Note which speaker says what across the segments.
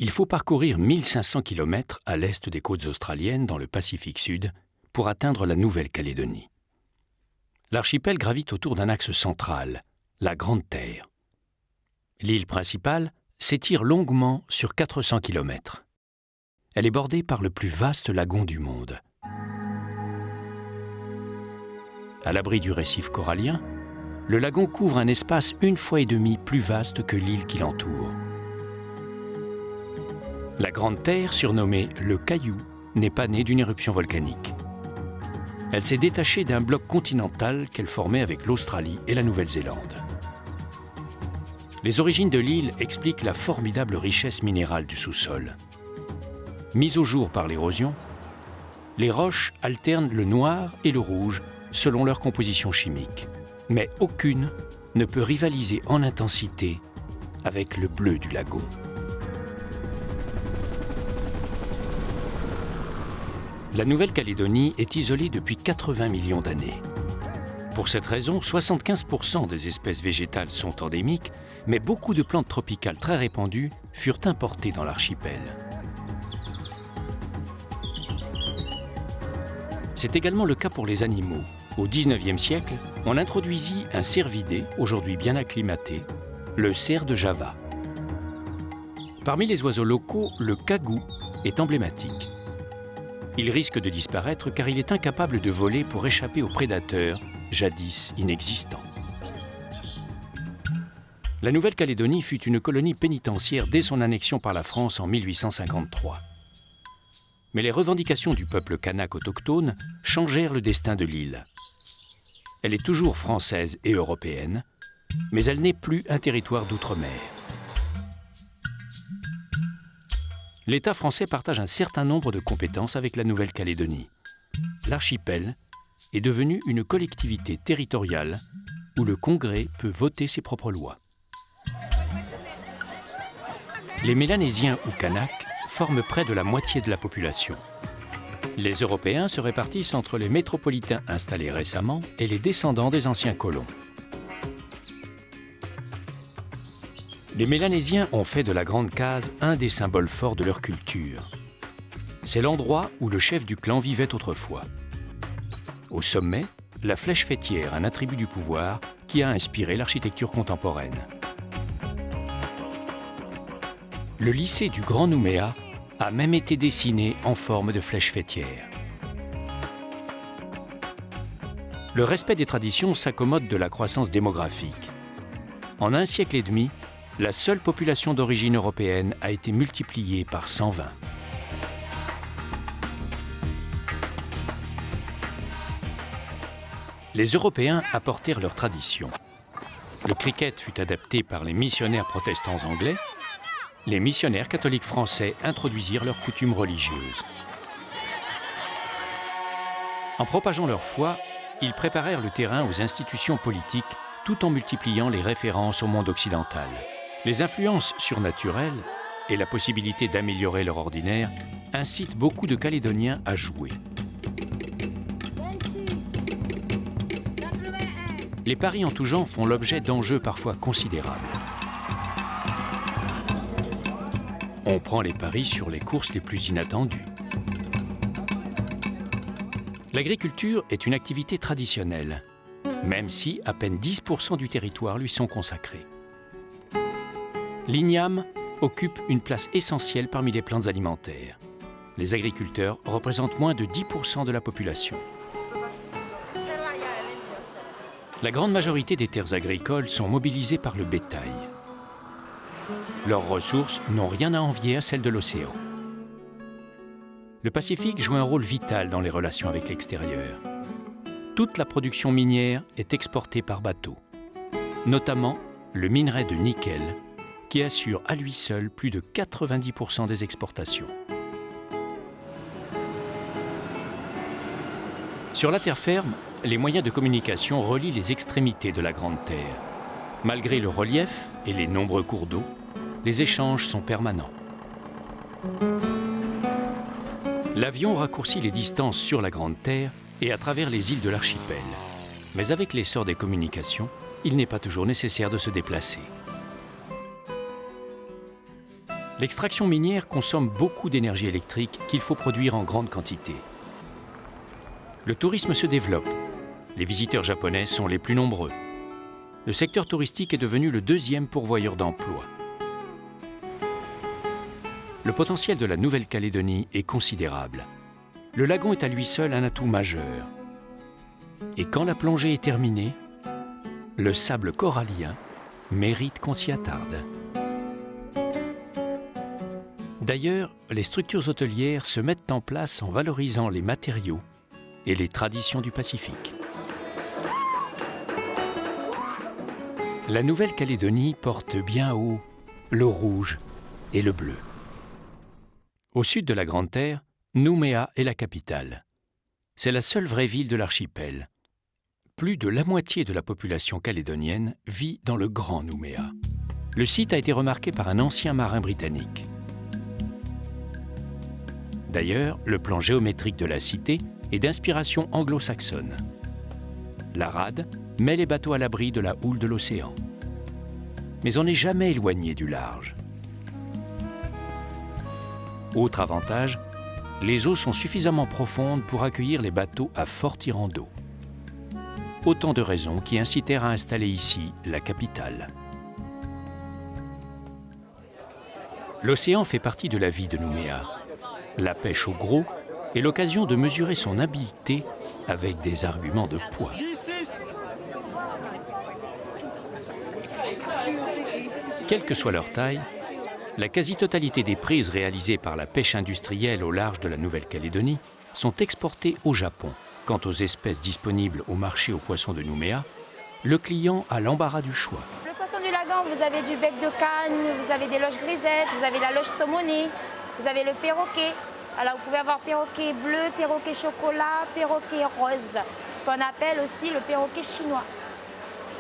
Speaker 1: Il faut parcourir 1500 km à l'est des côtes australiennes dans le Pacifique Sud pour atteindre la Nouvelle-Calédonie. L'archipel gravite autour d'un axe central, la Grande Terre. L'île principale s'étire longuement sur 400 km. Elle est bordée par le plus vaste lagon du monde. À l'abri du récif corallien, le lagon couvre un espace 1,5 fois plus vaste que l'île qui l'entoure. La Grande Terre, surnommée le Caillou, n'est pas née d'une éruption volcanique. Elle s'est détachée d'un bloc continental qu'elle formait avec l'Australie et la Nouvelle-Zélande. Les origines de l'île expliquent la formidable richesse minérale du sous-sol. Mise au jour par l'érosion, les roches alternent le noir et le rouge selon leur composition chimique. Mais aucune ne peut rivaliser en intensité avec le bleu du lagon. La Nouvelle-Calédonie est isolée depuis 80 millions d'années. Pour cette raison, 75% des espèces végétales sont endémiques, mais beaucoup de plantes tropicales très répandues furent importées dans l'archipel. C'est également le cas pour les animaux. Au XIXe siècle, on introduisit un cervidé, aujourd'hui bien acclimaté, le cerf de Java. Parmi les oiseaux locaux, le cagou est emblématique. Il risque de disparaître car il est incapable de voler pour échapper aux prédateurs, jadis inexistants. La Nouvelle-Calédonie fut une colonie pénitentiaire dès son annexion par la France en 1853. Mais les revendications du peuple kanak autochtone changèrent le destin de l'île. Elle est toujours française et européenne, mais elle n'est plus un territoire d'outre-mer. L'État français partage un certain nombre de compétences avec la Nouvelle-Calédonie. L'archipel est devenu une collectivité territoriale où le Congrès peut voter ses propres lois. Les Mélanésiens ou Kanaks forment près de la moitié de la population. Les Européens se répartissent entre les métropolitains installés récemment et les descendants des anciens colons. Les Mélanésiens ont fait de la Grande Case un des symboles forts de leur culture. C'est l'endroit où le chef du clan vivait autrefois. Au sommet, la flèche fêtière, un attribut du pouvoir qui a inspiré l'architecture contemporaine. Le lycée du Grand Nouméa a même été dessiné en forme de flèche fêtière. Le respect des traditions s'accommode de la croissance démographique. En 1 siècle et demi, la seule population d'origine européenne a été multipliée par 120. Les Européens apportèrent leurs traditions. Le cricket fut adapté par les missionnaires protestants anglais. Les missionnaires catholiques français introduisirent leurs coutumes religieuses. En propageant leur foi, ils préparèrent le terrain aux institutions politiques tout en multipliant les références au monde occidental. Les influences surnaturelles et la possibilité d'améliorer leur ordinaire incitent beaucoup de Calédoniens à jouer. Les paris en tout genre font l'objet d'enjeux parfois considérables. On prend les paris sur les courses les plus inattendues. L'agriculture est une activité traditionnelle, même si à peine 10% du territoire lui sont consacrés. L'igname occupe une place essentielle parmi les plantes alimentaires. Les agriculteurs représentent moins de 10% de la population. La grande majorité des terres agricoles sont mobilisées par le bétail. Leurs ressources n'ont rien à envier à celles de l'océan. Le Pacifique joue un rôle vital dans les relations avec l'extérieur. Toute la production minière est exportée par bateau, notamment le minerai de nickel, qui assure à lui seul plus de 90% des exportations. Sur la terre ferme, les moyens de communication relient les extrémités de la Grande Terre. Malgré le relief et les nombreux cours d'eau, les échanges sont permanents. L'avion raccourcit les distances sur la Grande Terre et à travers les îles de l'archipel. Mais avec l'essor des communications, il n'est pas toujours nécessaire de se déplacer. L'extraction minière consomme beaucoup d'énergie électrique qu'il faut produire en grande quantité. Le tourisme se développe. Les visiteurs japonais sont les plus nombreux. Le secteur touristique est devenu le deuxième pourvoyeur d'emplois. Le potentiel de la Nouvelle-Calédonie est considérable. Le lagon est à lui seul un atout majeur. Et quand la plongée est terminée, le sable corallien mérite qu'on s'y attarde. D'ailleurs, les structures hôtelières se mettent en place en valorisant les matériaux et les traditions du Pacifique. La Nouvelle-Calédonie porte bien haut le rouge et le bleu. Au sud de la Grande Terre, Nouméa est la capitale. C'est la seule vraie ville de l'archipel. Plus de la moitié de la population calédonienne vit dans le Grand Nouméa. Le site a été remarqué par un ancien marin britannique. D'ailleurs, le plan géométrique de la cité est d'inspiration anglo-saxonne. La rade met les bateaux à l'abri de la houle de l'océan. Mais on n'est jamais éloigné du large. Autre avantage, les eaux sont suffisamment profondes pour accueillir les bateaux à fort tirant d'eau. Autant de raisons qui incitèrent à installer ici la capitale. L'océan fait partie de la vie de Nouméa. La pêche au gros est l'occasion de mesurer son habileté avec des arguments de poids. Quelle que soit leur taille, la quasi-totalité des prises réalisées par la pêche industrielle au large de la Nouvelle-Calédonie sont exportées au Japon. Quant aux espèces disponibles au marché aux poissons de Nouméa, le client a l'embarras du choix.
Speaker 2: Le poisson du lagon, vous avez du bec de canne, vous avez des loches grisettes, vous avez la loche saumonée, vous avez le perroquet. Alors vous pouvez avoir perroquet bleu, perroquet chocolat, perroquet rose, ce qu'on appelle aussi le perroquet chinois.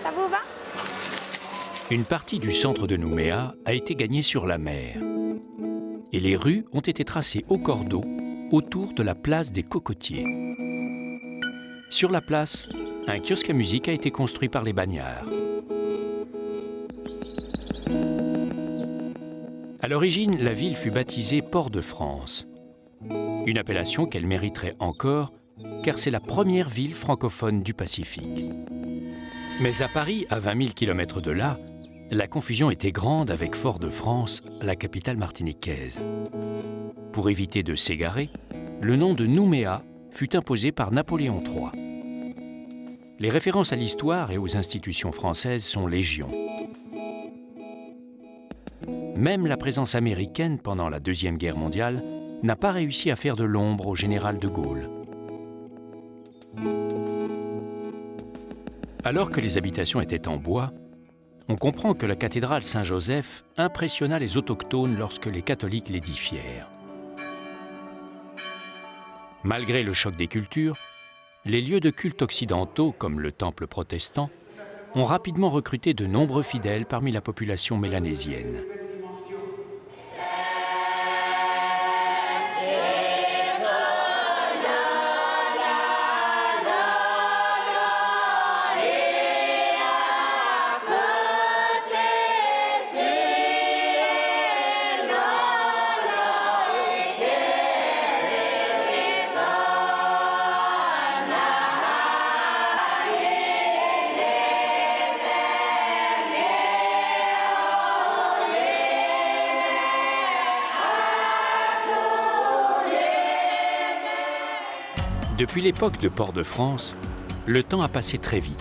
Speaker 2: Ça vous va?
Speaker 1: Une partie du centre de Nouméa a été gagnée sur la mer. Et les rues ont été tracées au cordeau autour de la place des Cocotiers. Sur la place, un kiosque à musique a été construit par les bagnards. À l'origine, la ville fut baptisée Port-de-France. Une appellation qu'elle mériterait encore, car c'est la première ville francophone du Pacifique. Mais à Paris, à 20 000 km de là, la confusion était grande avec Fort-de-France, la capitale martiniquaise. Pour éviter de s'égarer, le nom de Nouméa fut imposé par Napoléon III. Les références à l'histoire et aux institutions françaises sont légion. Même la présence américaine pendant la Deuxième Guerre mondiale n'a pas réussi à faire de l'ombre au général de Gaulle. Alors que les habitations étaient en bois, on comprend que la cathédrale Saint-Joseph impressionna les autochtones lorsque les catholiques l'édifièrent. Malgré le choc des cultures, les lieux de culte occidentaux, comme le temple protestant, ont rapidement recruté de nombreux fidèles parmi la population mélanésienne. Depuis l'époque de Port-de-France, le temps a passé très vite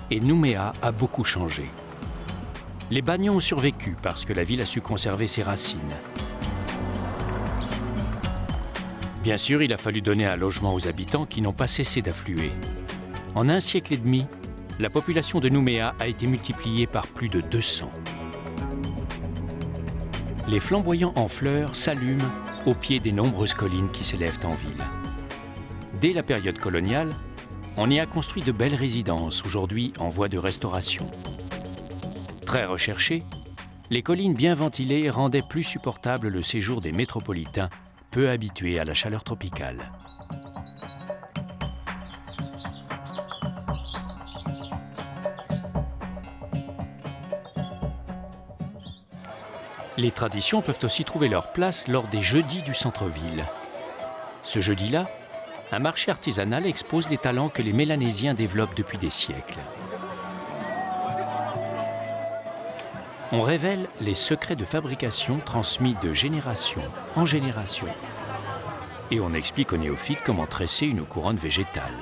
Speaker 1: et Nouméa a beaucoup changé. Les Bagnons ont survécu parce que la ville a su conserver ses racines. Bien sûr, il a fallu donner un logement aux habitants qui n'ont pas cessé d'affluer. En un siècle et demi, la population de Nouméa a été multipliée par plus de 200. Les flamboyants en fleurs s'allument au pied des nombreuses collines qui s'élèvent en ville. Dès la période coloniale, on y a construit de belles résidences, aujourd'hui en voie de restauration. Très recherchées, les collines bien ventilées rendaient plus supportable le séjour des métropolitains, peu habitués à la chaleur tropicale. Les traditions peuvent aussi trouver leur place lors des jeudis du centre-ville. Ce jeudi-là, un marché artisanal expose les talents que les Mélanésiens développent depuis des siècles. On révèle les secrets de fabrication transmis de génération en génération. Et on explique aux néophytes comment tresser une couronne végétale.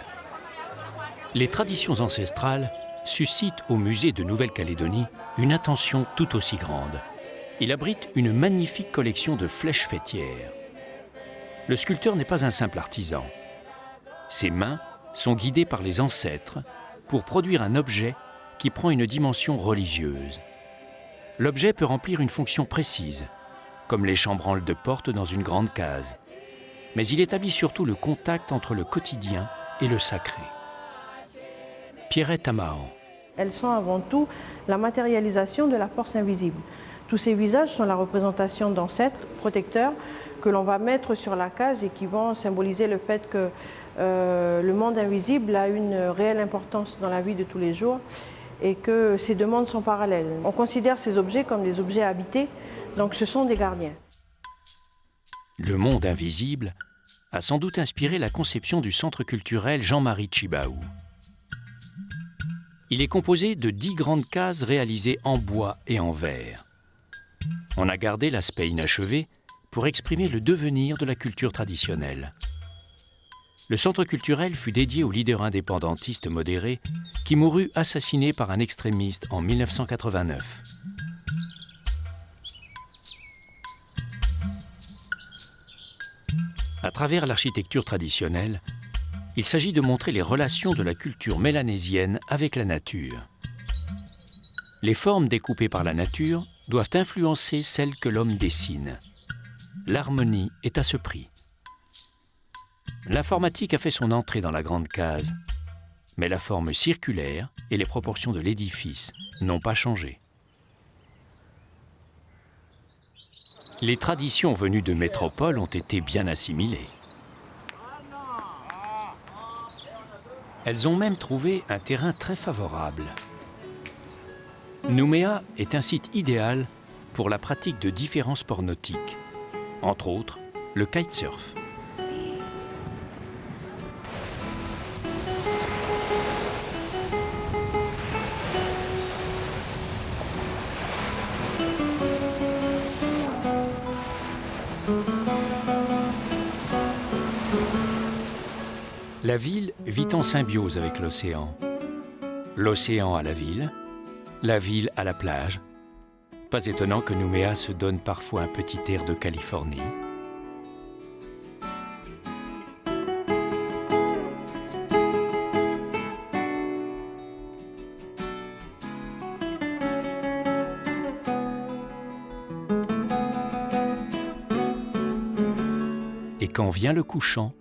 Speaker 1: Les traditions ancestrales suscitent au musée de Nouvelle-Calédonie une attention tout aussi grande. Il abrite une magnifique collection de flèches fêtières. Le sculpteur n'est pas un simple artisan. Ses mains sont guidées par les ancêtres pour produire un objet qui prend une dimension religieuse. L'objet peut remplir une fonction précise, comme les chambranles de porte dans une grande case. Mais il établit surtout le contact entre le quotidien et le sacré. Pierrette Amahan.
Speaker 3: Elles sont avant tout la matérialisation de la force invisible. Tous ces visages sont la représentation d'ancêtres protecteurs que l'on va mettre sur la case et qui vont symboliser le fait que le monde invisible a une réelle importance dans la vie de tous les jours et que ces deux mondes sont parallèles. On considère ces objets comme des objets habités, donc ce sont des gardiens.
Speaker 1: Le monde invisible a sans doute inspiré la conception du centre culturel Jean-Marie Tjibaou. Il est composé de 10 grandes cases réalisées en bois et en verre. On a gardé l'aspect inachevé pour exprimer le devenir de la culture traditionnelle. Le centre culturel fut dédié au leader indépendantiste modéré qui mourut assassiné par un extrémiste en 1989. À travers l'architecture traditionnelle, il s'agit de montrer les relations de la culture mélanésienne avec la nature. Les formes découpées par la nature doivent influencer celles que l'homme dessine. L'harmonie est à ce prix. L'informatique a fait son entrée dans la grande case, mais la forme circulaire et les proportions de l'édifice n'ont pas changé. Les traditions venues de métropole ont été bien assimilées. Elles ont même trouvé un terrain très favorable. Nouméa est un site idéal pour la pratique de différents sports nautiques, entre autres le kitesurf. La ville vit en symbiose avec l'océan. L'océan à la ville à la plage. Pas étonnant que Nouméa se donne parfois un petit air de Californie. Et quand vient le couchant,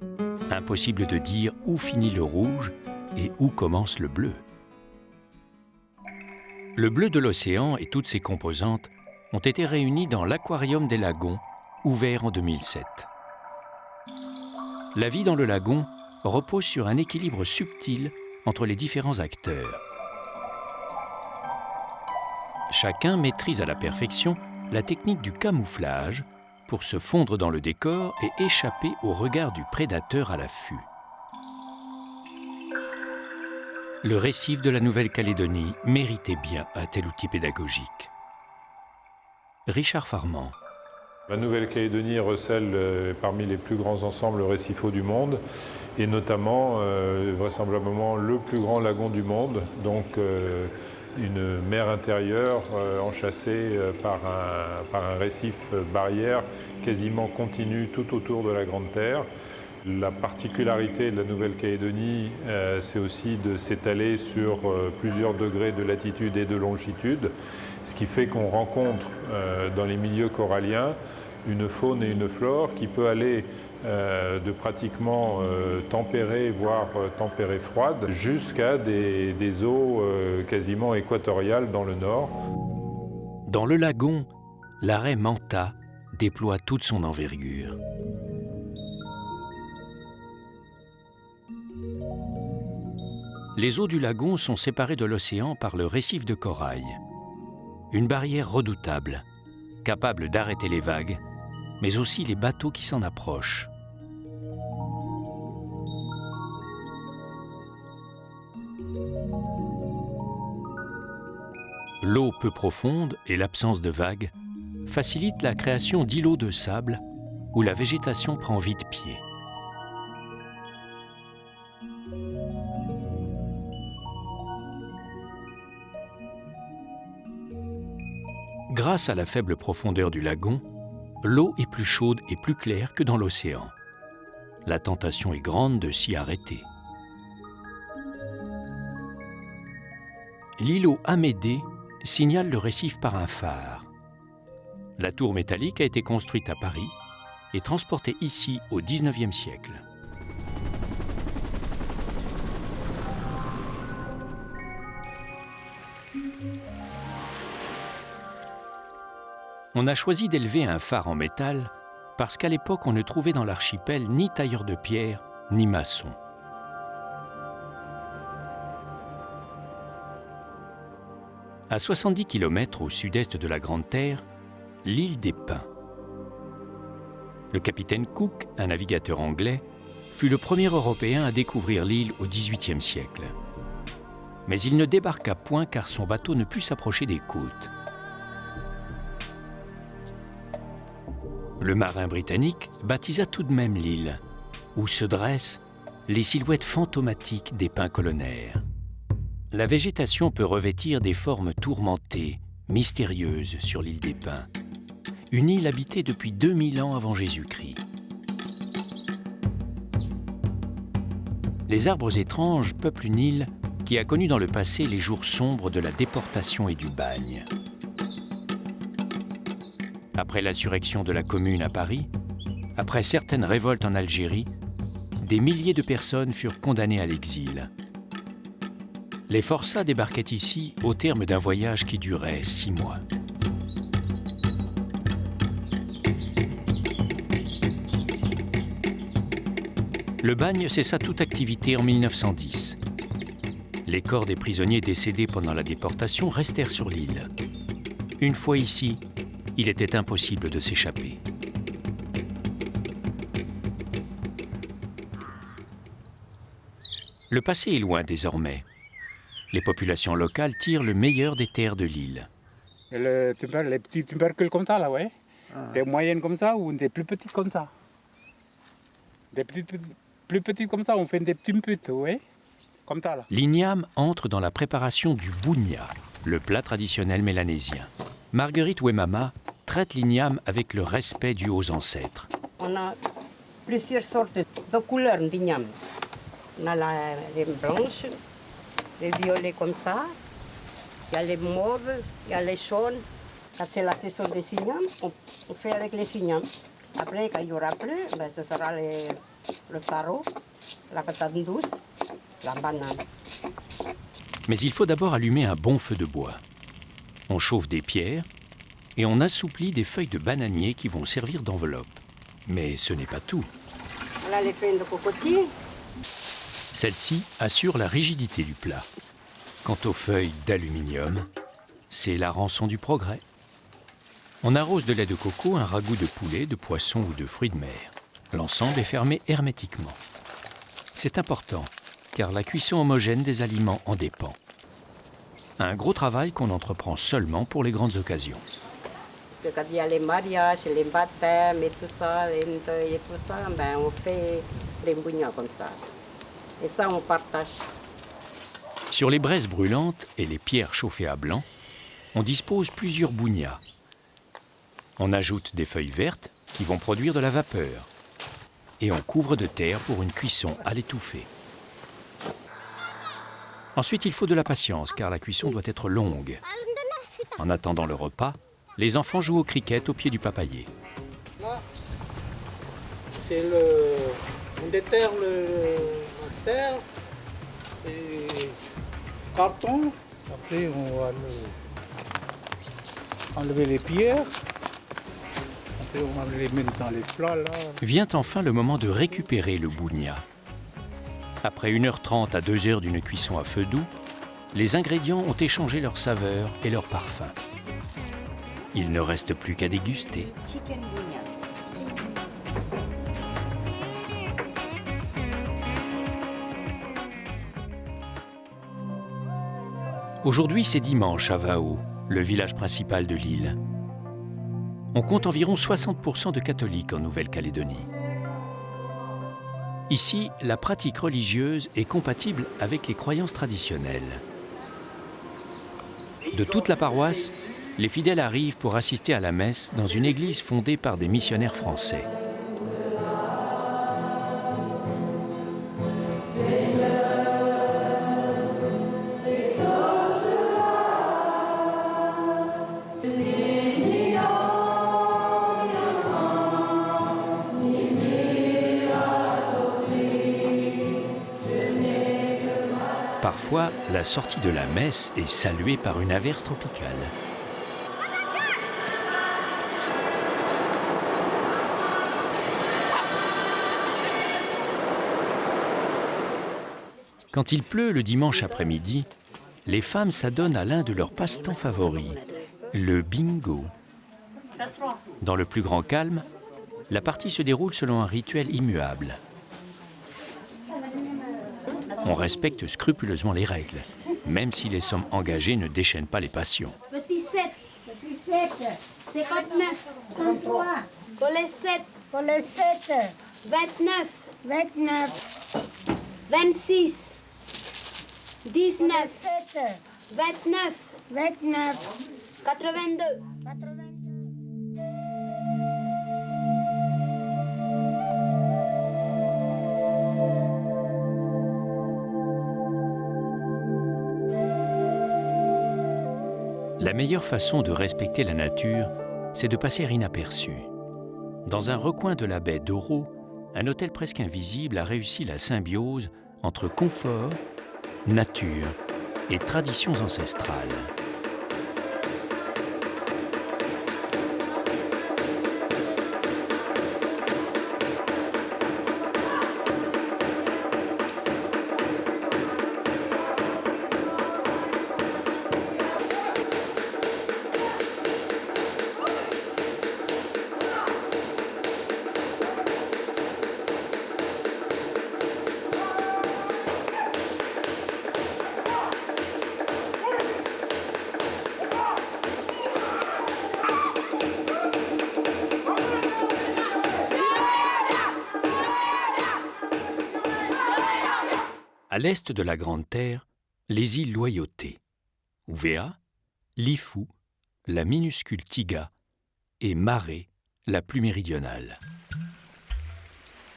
Speaker 1: impossible de dire où finit le rouge et où commence le bleu. Le bleu de l'océan et toutes ses composantes ont été réunis dans l'Aquarium des Lagons, ouvert en 2007. La vie dans le lagon repose sur un équilibre subtil entre les différents acteurs. Chacun maîtrise à la perfection la technique du camouflage pour se fondre dans le décor et échapper au regard du prédateur à l'affût. Le récif de la Nouvelle-Calédonie méritait bien un tel outil pédagogique. Richard Farman.
Speaker 4: La Nouvelle-Calédonie recèle parmi les plus grands ensembles récifaux du monde et notamment vraisemblablement le plus grand lagon du monde, donc une mer intérieure enchâssée par un récif barrière quasiment continu tout autour de la Grande Terre. La particularité de la Nouvelle-Calédonie, c'est aussi de s'étaler sur plusieurs degrés de latitude et de longitude, ce qui fait qu'on rencontre dans les milieux coralliens une faune et une flore qui peut aller de pratiquement tempérée, voire tempérée froide, jusqu'à des eaux quasiment équatoriales dans le nord.
Speaker 1: Dans le lagon, l'arrêt Manta déploie toute son envergure. Les eaux du lagon sont séparées de l'océan par le récif de corail, une barrière redoutable. capable d'arrêter les vagues, mais aussi les bateaux qui s'en approchent. L'eau peu profonde et l'absence de vagues facilitent la création d'îlots de sable où la végétation prend vite pied. Grâce à la faible profondeur du lagon, l'eau est plus chaude et plus claire que dans l'océan. La tentation est grande de s'y arrêter. L'îlot Amédée signale le récif par un phare. La tour métallique a été construite à Paris et transportée ici au XIXe siècle. On a choisi d'élever un phare en métal parce qu'à l'époque, on ne trouvait dans l'archipel ni tailleur de pierre, ni maçon. À 70 km au sud-est de la Grande Terre, l'île des Pins. Le capitaine Cook, un navigateur anglais, fut le premier Européen à découvrir l'île au XVIIIe siècle. Mais il ne débarqua point car son bateau ne put s'approcher des côtes. Le marin britannique baptisa tout de même l'île, où se dressent les silhouettes fantomatiques des pins colonnaires. La végétation peut revêtir des formes tourmentées, mystérieuses sur l'île des Pins, une île habitée depuis 2000 ans avant Jésus-Christ. Les arbres étranges peuplent une île qui a connu dans le passé les jours sombres de la déportation et du bagne. Après l'insurrection de la Commune à Paris, après certaines révoltes en Algérie, des milliers de personnes furent condamnées à l'exil. Les forçats débarquaient ici au terme d'un voyage qui durait 6 mois. Le bagne cessa toute activité en 1910. Les corps des prisonniers décédés pendant la déportation restèrent sur l'île. Une fois ici, il était impossible de s'échapper. Le passé est loin désormais. Les populations locales tirent le meilleur des terres de l'île.
Speaker 5: Les petits tubercules comme ça, là, ouais. Des moyennes comme ça ou des plus petites comme ça. Des plus petites comme ça, on fait des petites putes, ouais. Comme ça, là.
Speaker 1: L'igname entre dans la préparation du bougna, le plat traditionnel mélanésien. Marguerite Wemama traite l'igname avec le respect dû aux ancêtres.
Speaker 6: On a plusieurs sortes de couleurs d'igname. On a les blanches, les violets comme ça, il y a les mauves, il y a les jaunes. Quand c'est la saison des ignames, on fait avec les ignames. Après, quand il n'y aura plus, ben, ce sera le taro, la patate douce, la banane.
Speaker 1: Mais il faut d'abord allumer un bon feu de bois. On chauffe des pierres et on assouplit des feuilles de bananier qui vont servir d'enveloppe. Mais ce n'est pas tout.
Speaker 6: Voilà les feuilles de cocotier.
Speaker 1: Celles-ci assurent la rigidité du plat. Quant aux feuilles d'aluminium, c'est la rançon du progrès. On arrose de lait de coco un ragoût de poulet, de poisson ou de fruits de mer. L'ensemble est fermé hermétiquement. C'est important, car la cuisson homogène des aliments en dépend. Un gros travail qu'on entreprend seulement pour les grandes occasions.
Speaker 6: Parce que quand il y a les mariages, les baptêmes et tout ça, les deuils et tout ça, ben, on fait des bougnats comme ça. Et ça, on partage.
Speaker 1: Sur les braises brûlantes et les pierres chauffées à blanc, on dispose plusieurs bougnats. On ajoute des feuilles vertes qui vont produire de la vapeur. Et on couvre de terre pour une cuisson à l'étouffer. Ensuite, il faut de la patience, car la cuisson doit être longue. En attendant le repas, les enfants jouent au cricket au pied du papayer.
Speaker 7: Là, c'est on déterre la terre et carton. Après, on va enlever les pierres. Après, on va les mettre dans les plats, là.
Speaker 1: Vient enfin le moment de récupérer le bougna. Après 1h30 à 2h d'une cuisson à feu doux, les ingrédients ont échangé leur saveur et leur parfum. Il ne reste plus qu'à déguster. Aujourd'hui, c'est dimanche à Wao, le village principal de l'île. On compte environ 60% de catholiques en Nouvelle-Calédonie. Ici, la pratique religieuse est compatible avec les croyances traditionnelles. De toute la paroisse, les fidèles arrivent pour assister à la messe dans une église fondée par des missionnaires français. Parfois, la sortie de la messe est saluée par une averse tropicale. Quand il pleut le dimanche après-midi, les femmes s'adonnent à l'un de leurs passe-temps favoris, le bingo. Dans le plus grand calme, la partie se déroule selon un rituel immuable. On respecte scrupuleusement les règles, même si les sommes engagées ne déchaînent pas les passions.
Speaker 8: Petit 7, 59, 33, collet 7, 29, 26, 19, 29, 82.
Speaker 1: La meilleure façon de respecter la nature, c'est de passer inaperçu. Dans un recoin de la baie d'Oro, un hôtel presque invisible a réussi la symbiose entre confort, nature et traditions ancestrales. À l'est de la Grande Terre, les îles Loyauté, Ouvéa, Lifou, la minuscule Tiga et Maré, la plus méridionale.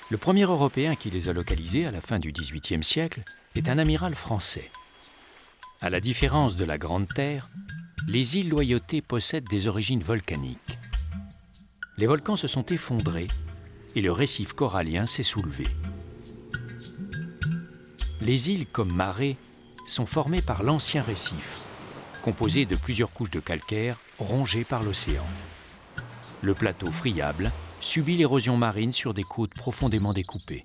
Speaker 1: Le premier Européen qui les a localisées à la fin du XVIIIe siècle est un amiral français. À la différence de la Grande Terre, les îles Loyauté possèdent des origines volcaniques. Les volcans se sont effondrés et le récif corallien s'est soulevé. Les îles comme Maré sont formées par l'ancien récif, composé de plusieurs couches de calcaire rongées par l'océan. Le plateau friable subit l'érosion marine sur des côtes profondément découpées.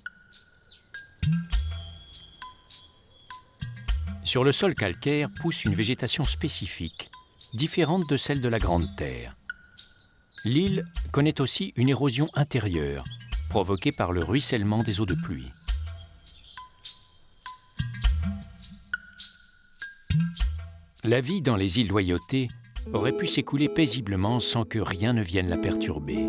Speaker 1: Sur le sol calcaire pousse une végétation spécifique, différente de celle de la Grande Terre. L'île connaît aussi une érosion intérieure, provoquée par le ruissellement des eaux de pluie. La vie dans les îles Loyauté aurait pu s'écouler paisiblement sans que rien ne vienne la perturber.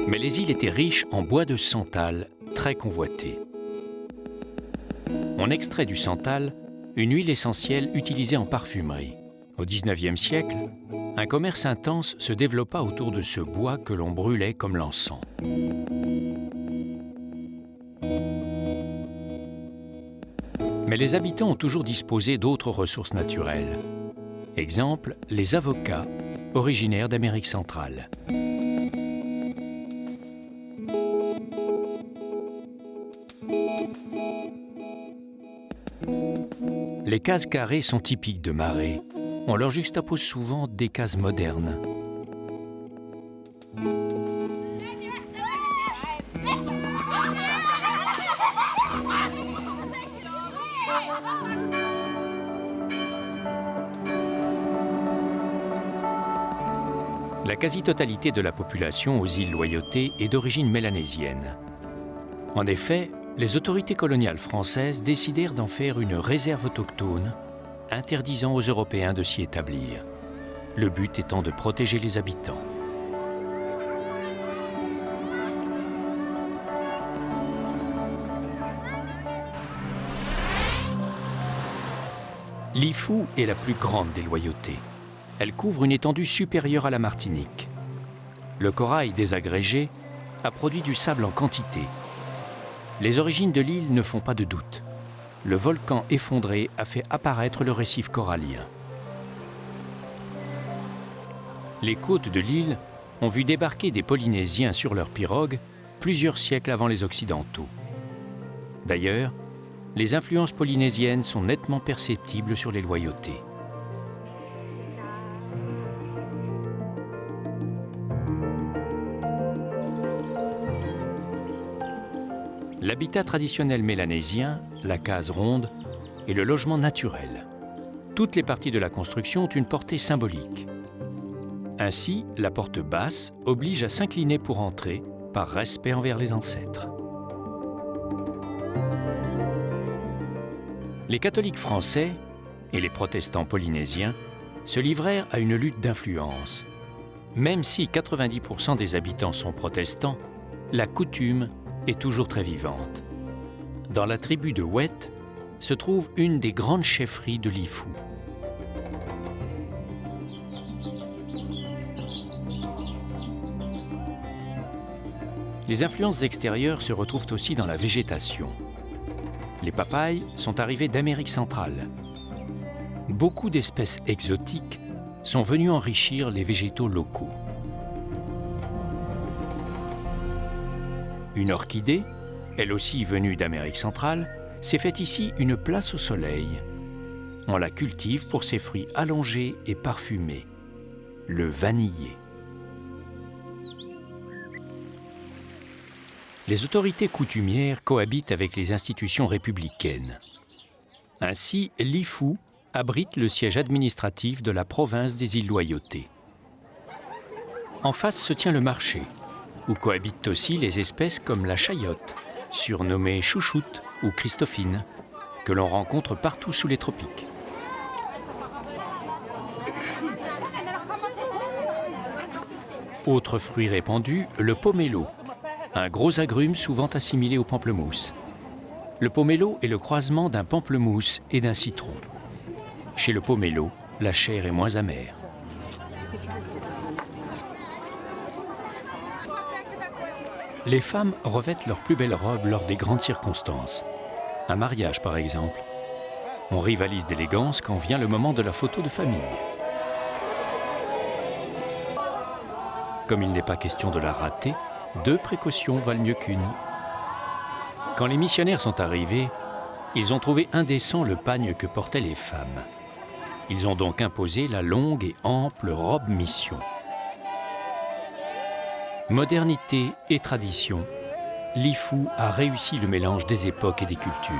Speaker 1: Mais les îles étaient riches en bois de santal, très convoité. On extrait du santal une huile essentielle utilisée en parfumerie. Au XIXe siècle, un commerce intense se développa autour de ce bois que l'on brûlait comme l'encens. Mais les habitants ont toujours disposé d'autres ressources naturelles. Exemple, les avocats, originaires d'Amérique centrale. Les cases carrées sont typiques de Maré. On leur juxtapose souvent des cases modernes. La quasi-totalité de la population aux îles Loyauté est d'origine mélanésienne. En effet, les autorités coloniales françaises décidèrent d'en faire une réserve autochtone, interdisant aux Européens de s'y établir, le but étant de protéger les habitants. Lifou est la plus grande des Loyautés. Elle couvre une étendue supérieure à la Martinique. Le corail désagrégé a produit du sable en quantité. Les origines de l'île ne font pas de doute. Le volcan effondré a fait apparaître le récif corallien. Les côtes de l'île ont vu débarquer des Polynésiens sur leurs pirogues plusieurs siècles avant les Occidentaux. D'ailleurs, les influences polynésiennes sont nettement perceptibles sur les Loyautés. L'habitat traditionnel mélanésien, la case ronde, est le logement naturel. Toutes les parties de la construction ont une portée symbolique. Ainsi, la porte basse oblige à s'incliner pour entrer, par respect envers les ancêtres. Les catholiques français et les protestants polynésiens se livrèrent à une lutte d'influence. Même si 90% des habitants sont protestants, la coutume est toujours très vivante. Dans la tribu de Wet se trouve une des grandes chefferies de Lifou. Les influences extérieures se retrouvent aussi dans la végétation. Les papayes sont arrivées d'Amérique centrale. Beaucoup d'espèces exotiques sont venues enrichir les végétaux locaux. Une orchidée, elle aussi venue d'Amérique centrale, s'est faite ici une place au soleil. On la cultive pour ses fruits allongés et parfumés, le vanillé. Les autorités coutumières cohabitent avec les institutions républicaines. Ainsi, Lifou abrite le siège administratif de la province des îles Loyauté. En face se tient le marché, où cohabitent aussi les espèces comme la chayote, surnommée chouchoute ou christophine, que l'on rencontre partout sous les tropiques. Autre fruit répandu, le pomelo, un gros agrume souvent assimilé au pamplemousse. Le pomelo est le croisement d'un pamplemousse et d'un citron. Chez le pomelo, la chair est moins amère. Les femmes revêtent leurs plus belles robes lors des grandes circonstances. Un mariage, par exemple. On rivalise d'élégance quand vient le moment de la photo de famille. Comme il n'est pas question de la rater, 2 précautions valent mieux qu'une. Quand les missionnaires sont arrivés, ils ont trouvé indécent le pagne que portaient les femmes. Ils ont donc imposé la longue et ample robe mission. Modernité et tradition, Lifou a réussi le mélange des époques et des cultures.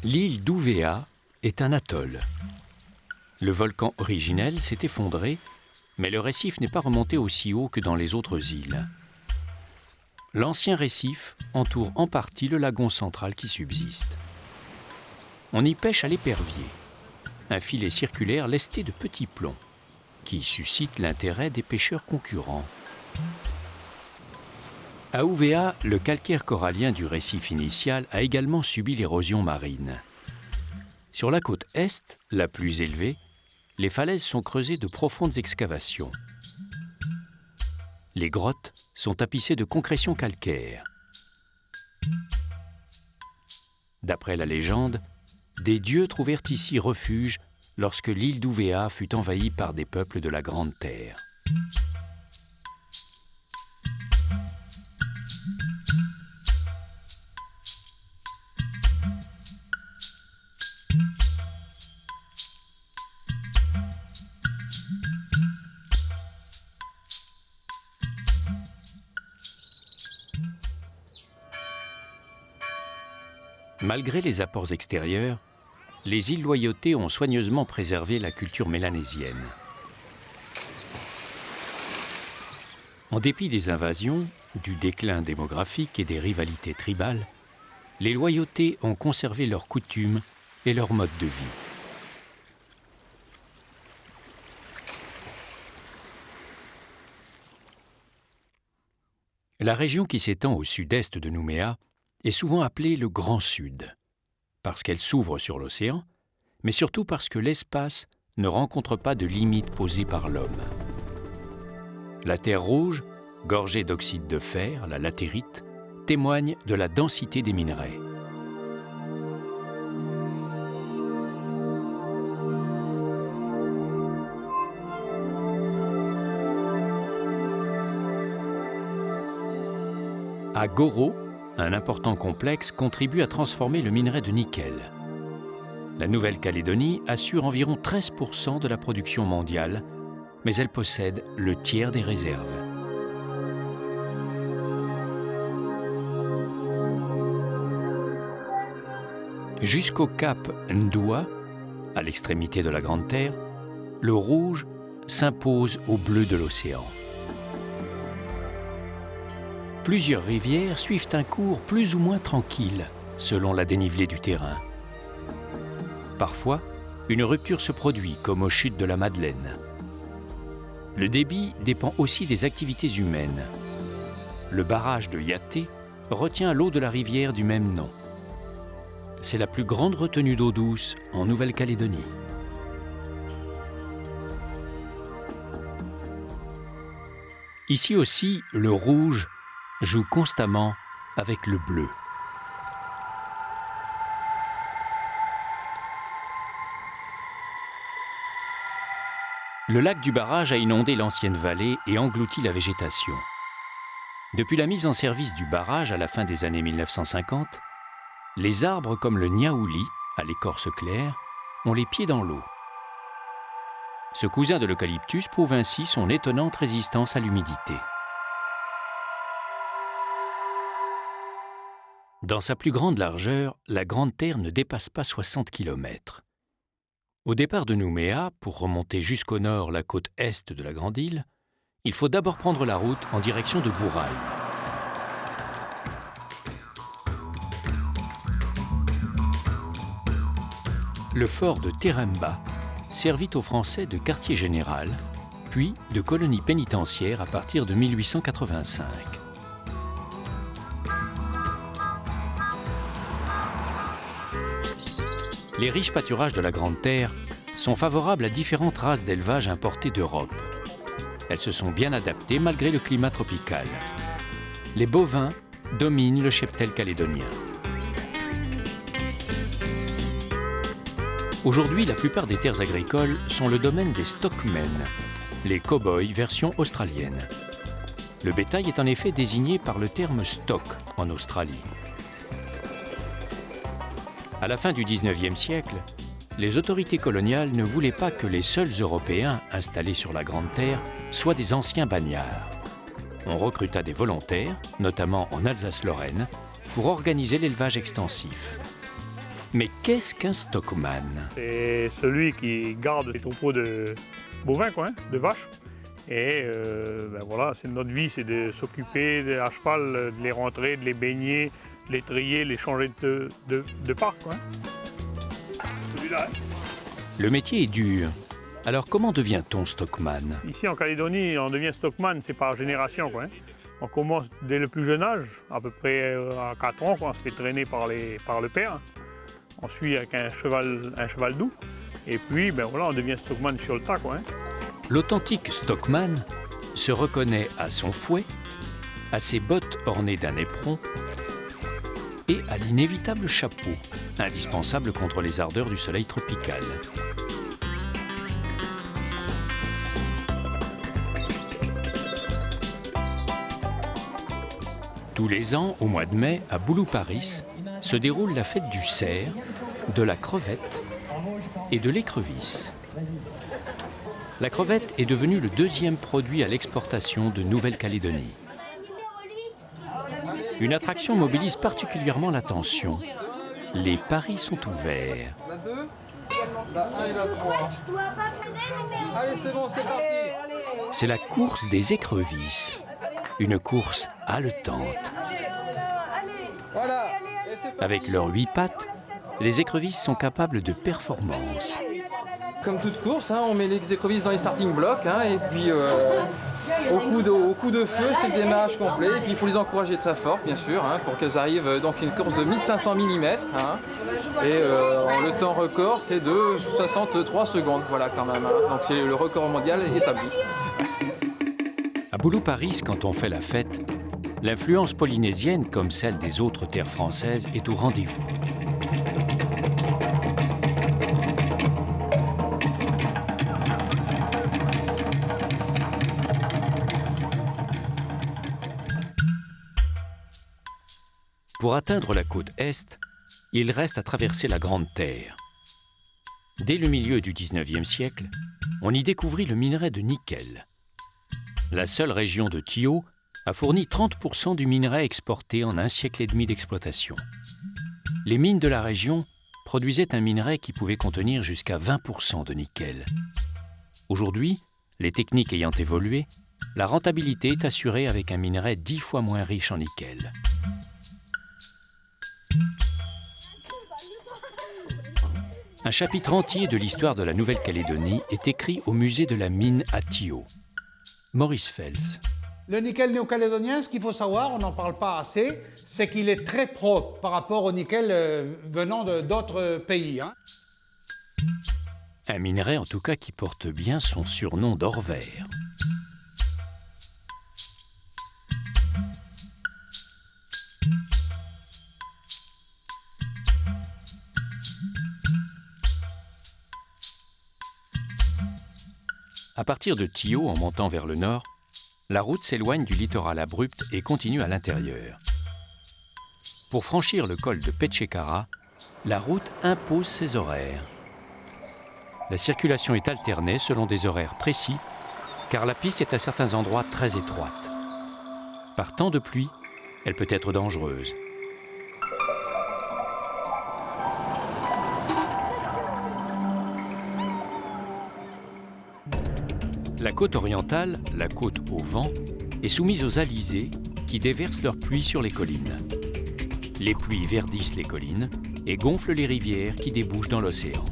Speaker 1: L'île d'Ouvéa est un atoll. Le volcan originel s'est effondré, mais le récif n'est pas remonté aussi haut que dans les autres îles. L'ancien récif entoure en partie le lagon central qui subsiste. On y pêche à l'épervier, un filet circulaire lesté de petits plombs, qui suscite l'intérêt des pêcheurs concurrents. À Ouvéa, le calcaire corallien du récif initial a également subi l'érosion marine. Sur la côte est, la plus élevée, les falaises sont creusées de profondes excavations. Les grottes sont tapissées de concrétions calcaires. D'après la légende, des dieux trouvèrent ici refuge lorsque l'île d'Ouvéa fut envahie par des peuples de la Grande Terre. Malgré les apports extérieurs, les îles Loyauté ont soigneusement préservé la culture mélanésienne. En dépit des invasions, du déclin démographique et des rivalités tribales, les Loyautés ont conservé leurs coutumes et leur mode de vie. La région qui s'étend au sud-est de Nouméa est souvent appelée le Grand Sud, parce qu'elle s'ouvre sur l'océan, mais surtout parce que l'espace ne rencontre pas de limites posées par l'homme. La terre rouge, gorgée d'oxyde de fer, la latérite, témoigne de la densité des minerais. À Goro, un important complexe contribue à transformer le minerai de nickel. La Nouvelle-Calédonie assure environ 13% de la production mondiale, mais elle possède le tiers des réserves. Jusqu'au cap Ndoua, à l'extrémité de la Grande Terre, le rouge s'impose au bleu de l'océan. Plusieurs rivières suivent un cours plus ou moins tranquille, selon la dénivelée du terrain. Parfois, une rupture se produit, comme aux chutes de la Madeleine. Le débit dépend aussi des activités humaines. Le barrage de Yaté retient l'eau de la rivière du même nom. C'est la plus grande retenue d'eau douce en Nouvelle-Calédonie. Ici aussi, le rouge joue constamment avec le bleu. Le lac du barrage a inondé l'ancienne vallée et englouti la végétation. Depuis la mise en service du barrage à la fin des années 1950, les arbres comme le niaouli, à l'écorce claire, ont les pieds dans l'eau. Ce cousin de l'eucalyptus prouve ainsi son étonnante résistance à l'humidité. Dans sa plus grande largeur, la Grande Terre ne dépasse pas 60 km. Au départ de Nouméa, pour remonter jusqu'au nord la côte est de la Grande Île, il faut d'abord prendre la route en direction de Bourail. Le fort de Teremba servit aux Français de quartier général, puis de colonie pénitentiaire à partir de 1885. Les riches pâturages de la Grande Terre sont favorables à différentes races d'élevage importées d'Europe. Elles se sont bien adaptées malgré le climat tropical. Les bovins dominent le cheptel calédonien. Aujourd'hui, la plupart des terres agricoles sont le domaine des stockmen, les cow-boys version australienne. Le bétail est en effet désigné par le terme stock en Australie. À la fin du XIXe siècle, les autorités coloniales ne voulaient pas que les seuls Européens installés sur la Grande Terre soient des anciens bagnards. On recruta des volontaires, notamment en Alsace-Lorraine, pour organiser l'élevage extensif. Mais qu'est-ce qu'un stockman?
Speaker 9: C'est celui qui garde les troupeaux de bovins, de vaches. Et voilà, c'est notre vie, c'est de s'occuper à cheval, de les rentrer, de les baigner, de les trier, les changer de parc. Celui-là.
Speaker 1: Le métier est dur. Alors comment devient-on stockman?
Speaker 9: Ici en Calédonie, on devient stockman, c'est par génération. On commence dès le plus jeune âge, à peu près à 4 ans, on se fait traîner par le père. On suit avec un cheval doux. Et puis, voilà, on devient stockman sur le tas.
Speaker 1: L'authentique stockman se reconnaît à son fouet, à ses bottes ornées d'un éperon et à l'inévitable chapeau, indispensable contre les ardeurs du soleil tropical. Tous les ans, au mois de mai, à Boulou-Paris, se déroule la fête du cerf, de la crevette et de l'écrevisse. La crevette est devenue le deuxième produit à l'exportation de Nouvelle-Calédonie. Une attraction mobilise particulièrement l'attention. les paris sont ouverts.
Speaker 10: La 2, la 1 et la 3. Allez, c'est bon, c'est parti.
Speaker 1: C'est la course des écrevisses. Une course haletante.
Speaker 10: Voilà. Et c'est parti.
Speaker 1: Avec leurs 8 pattes, les écrevisses sont capables de performances.
Speaker 10: Comme toute course, hein, on met les écrevisses dans les starting blocks, hein, et puis au coup de feu, c'est le démarrage complet. Et puis il faut les encourager très fort, bien sûr, hein, pour qu'elles arrivent. Donc c'est une course de 1500 mm, hein, et le temps record, c'est de 63 secondes, voilà quand même. Hein. Donc c'est le record mondial établi.
Speaker 1: À Boulou-Paris, quand on fait la fête, l'influence polynésienne, comme celle des autres terres françaises, est au rendez-vous. Pour atteindre la côte Est, il reste à traverser la Grande Terre. Dès le milieu du XIXe siècle, on y découvrit le minerai de nickel. La seule région de Tio a fourni 30% du minerai exporté en un siècle et demi d'exploitation. Les mines de la région produisaient un minerai qui pouvait contenir jusqu'à 20% de nickel. Aujourd'hui, les techniques ayant évolué, la rentabilité est assurée avec un minerai 10 fois moins riche en nickel. Un chapitre entier de l'histoire de la Nouvelle-Calédonie est écrit au musée de la mine à Tio. Maurice Fels.
Speaker 7: Le nickel néo-calédonien, ce qu'il faut savoir, on n'en parle pas assez, c'est qu'il est très propre par rapport au nickel venant d'autres pays. Hein.
Speaker 1: Un minerai en tout cas qui porte bien son surnom d'or vert. À partir de Tio, en montant vers le nord, la route s'éloigne du littoral abrupt et continue à l'intérieur. Pour franchir le col de Petchekara, la route impose ses horaires. La circulation est alternée selon des horaires précis, car la piste est à certains endroits très étroite. Par temps de pluie, elle peut être dangereuse. La côte orientale, la côte au vent, est soumise aux alizés qui déversent leurs pluies sur les collines. Les pluies verdissent les collines et gonflent les rivières qui débouchent dans l'océan.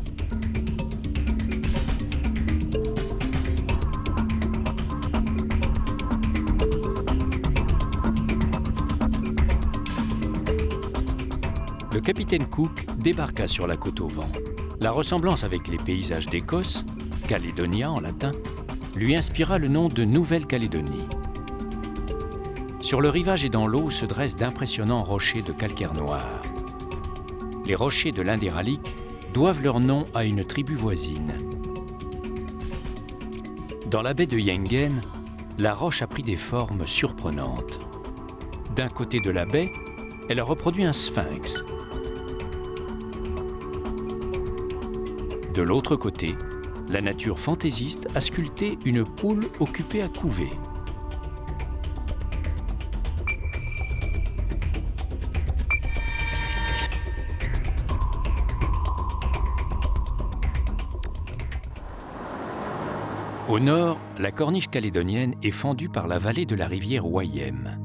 Speaker 1: Le capitaine Cook débarqua sur la côte au vent. La ressemblance avec les paysages d'Écosse, Calédonia en latin, lui inspira le nom de Nouvelle-Calédonie. Sur le rivage et dans l'eau se dressent d'impressionnants rochers de calcaire noir. Les rochers de l'Indéralique doivent leur nom à une tribu voisine. Dans la baie de Yengen, la roche a pris des formes surprenantes. D'un côté de la baie, elle a reproduit un sphinx. De l'autre côté, la nature fantaisiste a sculpté une poule occupée à couver. Au nord, la corniche calédonienne est fendue par la vallée de la rivière Wayem.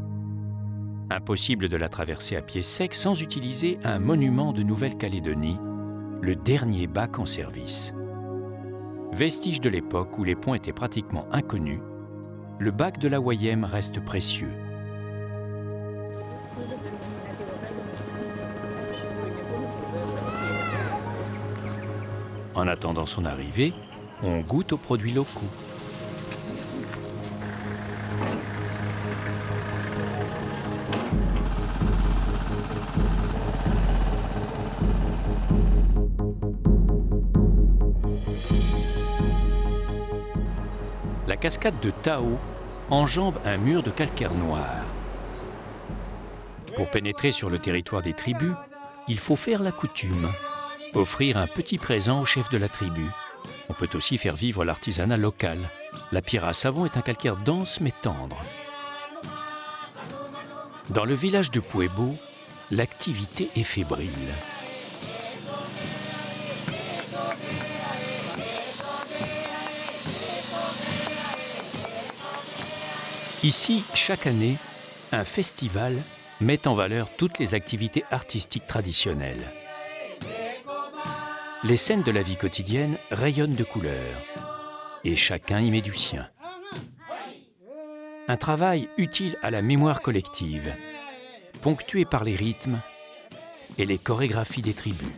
Speaker 1: Impossible de la traverser à pied sec sans utiliser un monument de Nouvelle-Calédonie, le dernier bac en service. Vestige de l'époque où les ponts étaient pratiquement inconnus, le bac de la Wayem reste précieux. En attendant son arrivée, on goûte aux produits locaux. La cascade de Tao enjambe un mur de calcaire noir. Pour pénétrer sur le territoire des tribus, il faut faire la coutume, offrir un petit présent au chef de la tribu. On peut aussi faire vivre l'artisanat local. La pierre à savon est un calcaire dense mais tendre. Dans le village de Puebo, l'activité est fébrile. Ici, chaque année, un festival met en valeur toutes les activités artistiques traditionnelles. Les scènes de la vie quotidienne rayonnent de couleurs et chacun y met du sien. Un travail utile à la mémoire collective, ponctué par les rythmes et les chorégraphies des tribus.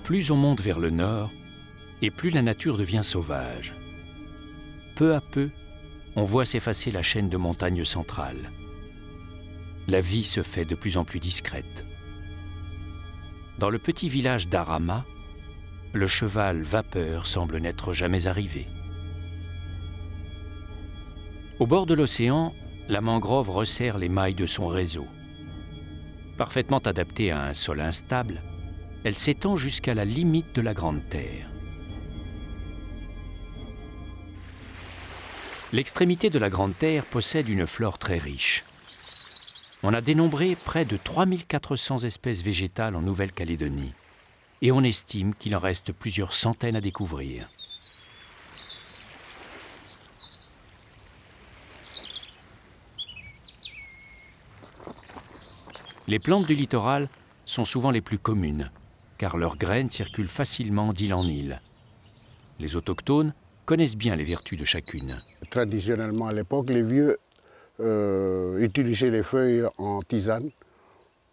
Speaker 1: Plus on monte vers le nord, et plus la nature devient sauvage. Peu à peu, on voit s'effacer la chaîne de montagnes centrales. La vie se fait de plus en plus discrète. Dans le petit village d'Arama, le cheval vapeur semble n'être jamais arrivé. Au bord de l'océan, la mangrove resserre les mailles de son réseau. Parfaitement adaptée à un sol instable, elle s'étend jusqu'à la limite de la Grande Terre. L'extrémité de la Grande Terre possède une flore très riche. On a dénombré près de 3400 espèces végétales en Nouvelle-Calédonie et on estime qu'il en reste plusieurs centaines à découvrir. Les plantes du littoral sont souvent les plus communes, car leurs graines circulent facilement d'île en île. Les autochtones connaissent bien les vertus de chacune.
Speaker 11: Traditionnellement, à l'époque, les vieux utilisaient les feuilles en tisane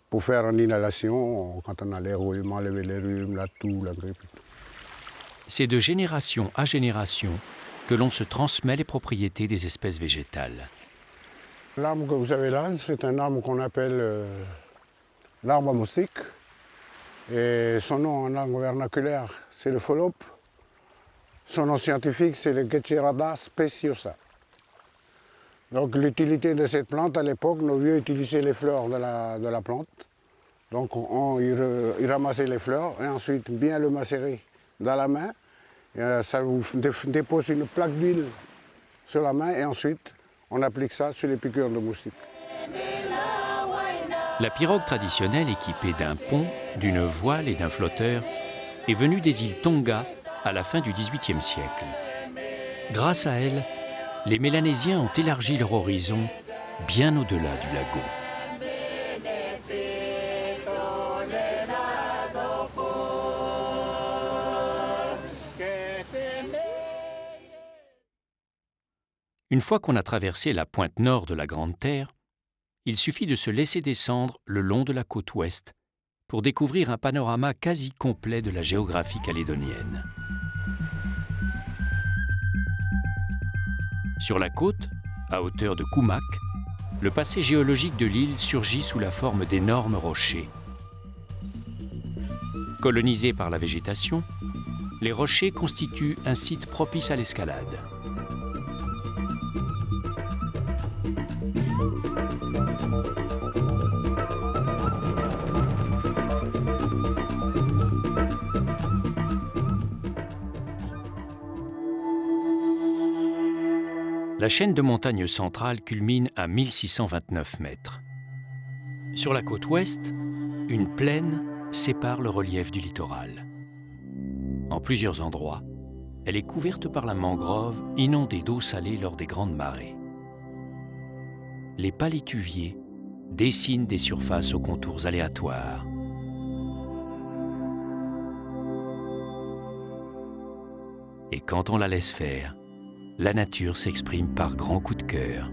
Speaker 11: pour faire une inhalation quand on a les rhumes, enlever les rhumes, la toux, la grippe.
Speaker 1: C'est de génération à génération que l'on se transmet les propriétés des espèces végétales.
Speaker 11: L'arbre que vous avez là, c'est un arbre qu'on appelle l'arbre à moustique. Et son nom en langue vernaculaire, c'est le pholope. Son nom scientifique, c'est le Getirada speciosa. Donc l'utilité de cette plante, à l'époque, nos vieux utilisaient les fleurs de la plante. Donc ils ramassaient les fleurs et ensuite bien le macérer dans la main. Et ça vous dépose une plaque d'huile sur la main et ensuite on applique ça sur les piqûres de moustiques.
Speaker 1: La pirogue traditionnelle équipée d'un pont, d'une voile et d'un flotteur est venue des îles Tonga à la fin du XVIIIe siècle. Grâce à elle, les Mélanésiens ont élargi leur horizon bien au-delà du lagon. Une fois qu'on a traversé la pointe nord de la Grande Terre, il suffit de se laisser descendre le long de la côte ouest pour découvrir un panorama quasi complet de la géographie calédonienne. Sur la côte, à hauteur de Koumak, le passé géologique de l'île surgit sous la forme d'énormes rochers. Colonisés par la végétation, les rochers constituent un site propice à l'escalade. La chaîne de montagnes centrales culmine à 1629 mètres. Sur la côte ouest, une plaine sépare le relief du littoral. En plusieurs endroits, elle est couverte par la mangrove, inondée d'eau salée lors des grandes marées. Les palétuviers dessinent des surfaces aux contours aléatoires. Et quand on la laisse faire, la nature s'exprime par grands coups de cœur.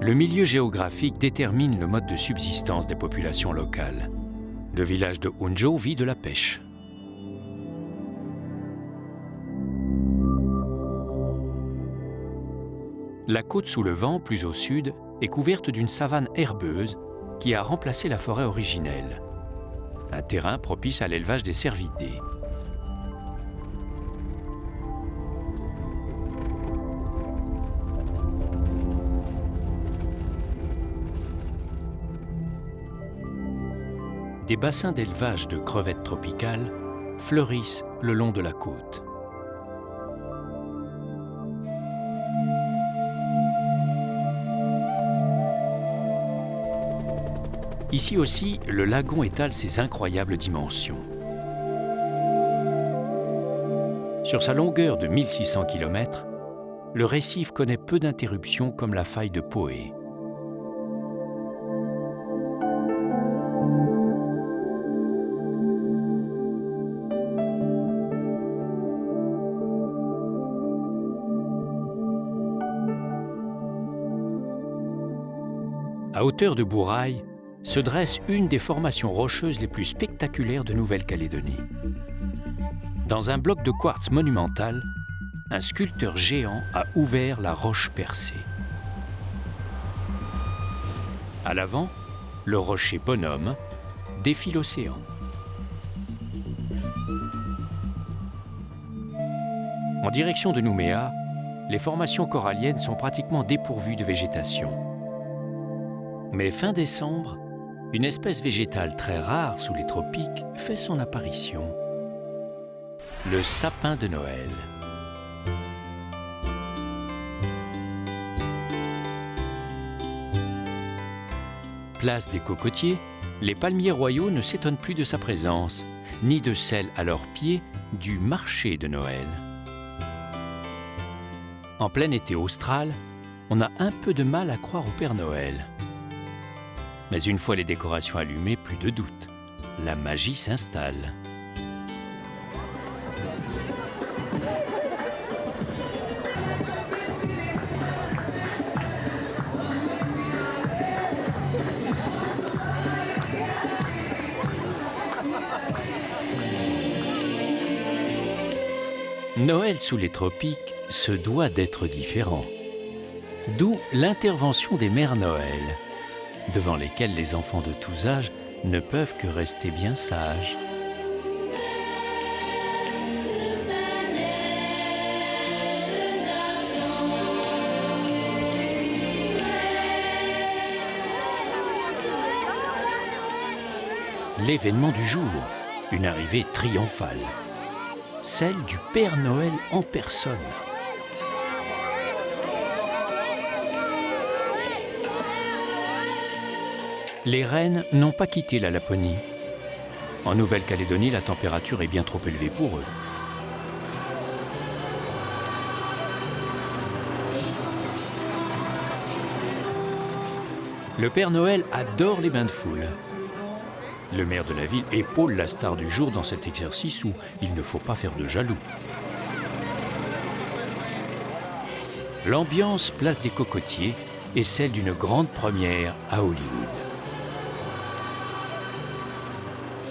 Speaker 1: Le milieu géographique détermine le mode de subsistance des populations locales. Le village de Hunjo vit de la pêche. La côte sous le vent, plus au sud, est couverte d'une savane herbeuse qui a remplacé la forêt originelle. Un terrain propice à l'élevage des cervidés. Des bassins d'élevage de crevettes tropicales fleurissent le long de la côte. Ici aussi, le lagon étale ses incroyables dimensions. Sur sa longueur de 1600 km, le récif connaît peu d'interruptions comme la faille de Poé. À hauteur de Bourail, se dresse une des formations rocheuses les plus spectaculaires de Nouvelle-Calédonie. Dans un bloc de quartz monumental, un sculpteur géant a ouvert la roche percée. À l'avant, le rocher Bonhomme défie l'océan. En direction de Nouméa, les formations coralliennes sont pratiquement dépourvues de végétation. Mais fin décembre, une espèce végétale très rare sous les tropiques fait son apparition. Le sapin de Noël. Place des Cocotiers, les palmiers royaux ne s'étonnent plus de sa présence, ni de celle à leurs pieds du marché de Noël. En plein été austral, on a un peu de mal à croire au Père Noël. Mais une fois les décorations allumées, plus de doute. La magie s'installe. Noël sous les tropiques se doit d'être différent. D'où l'intervention des mères Noël, devant lesquelles les enfants de tous âges ne peuvent que rester bien sages. L'événement du jour, une arrivée triomphale, celle du Père Noël en personne. Les rennes n'ont pas quitté la Laponie. En Nouvelle-Calédonie, la température est bien trop élevée pour eux. Le Père Noël adore les bains de foule. Le maire de la ville épaule la star du jour dans cet exercice où il ne faut pas faire de jaloux. L'ambiance place des Cocotiers est celle d'une grande première à Hollywood.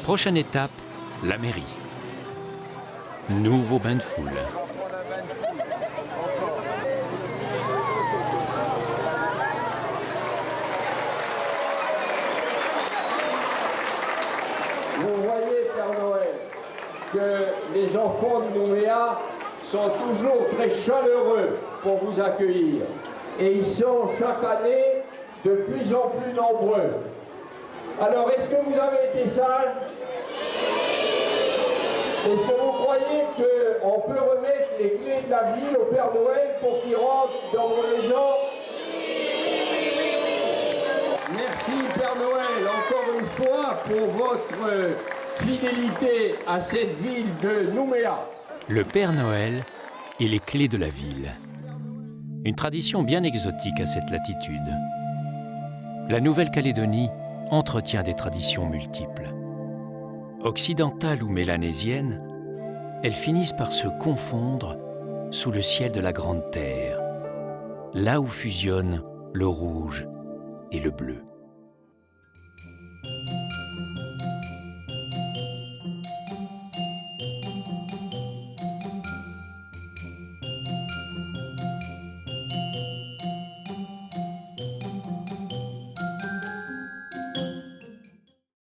Speaker 1: Prochaine étape, la mairie. Nouveau bain de foule.
Speaker 12: Vous voyez, Père Noël, que les enfants de Nouméa sont toujours très chaleureux pour vous accueillir. Et ils sont chaque année de plus en plus nombreux. Alors, est-ce que vous avez été sages? Est-ce que vous croyez qu'on peut remettre les clés de la ville au Père Noël pour qu'il rentre dans vos maisons? Merci Père Noël, encore une fois, pour votre fidélité à cette ville de Nouméa.
Speaker 1: Le Père Noël et les clés de la ville. Une tradition bien exotique à cette latitude. La Nouvelle-Calédonie entretient des traditions multiples. Occidentales ou mélanésiennes, elles finissent par se confondre sous le ciel de la Grande Terre, là où fusionnent le rouge et le bleu.